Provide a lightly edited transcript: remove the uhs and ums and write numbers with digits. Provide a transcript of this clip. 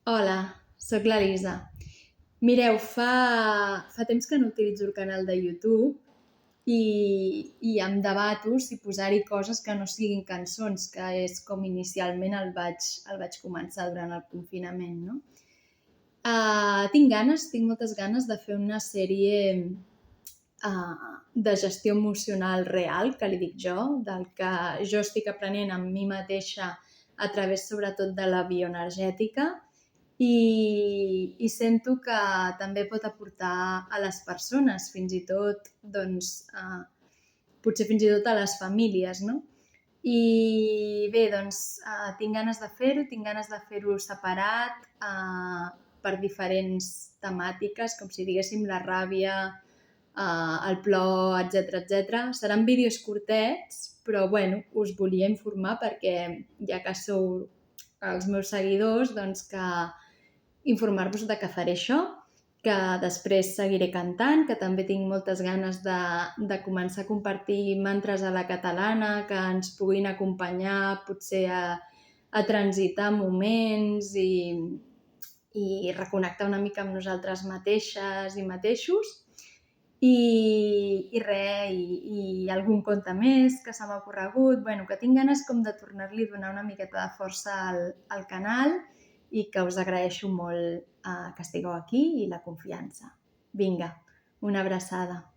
Hola, sóc l'Elisa. Mireu, fa temps que no utilitzo el canal de YouTube i em debato si posar-hi coses que no siguin cançons, que és com inicialment el vaig començar durant el confinament, no? Tinc moltes ganes de fer una sèrie de gestió emocional real, que li dic jo, del que jo estic aprenent amb mi mateixa a través sobretot de la bioenergètica i sento que també pot aportar a les persones, fins i tot, doncs, potser fins i tot a les famílies, no? I bé, doncs, tinc ganes de fer-ho separat per diferents temàtiques, com si diguéssim la ràbia, el plor, etc. Seran vídeos curtets, però bueno, us volia informar perquè ja que sou els meus seguidors, doncs que informar-vos de que faré això, que després seguiré cantant, que també tinc moltes ganes de començar a compartir mantres a la catalana que ens puguin acompanyar potser a transitar moments i reconnectar una mica amb nosaltres mateixes i mateixos. I algun conte més que se m'ha ocorregut, bueno, que tinc ganes com de tornar-li a donar una miqueta de força al canal i que us agraeixo molt que estigueu aquí i la confiança. Vinga, una abraçada.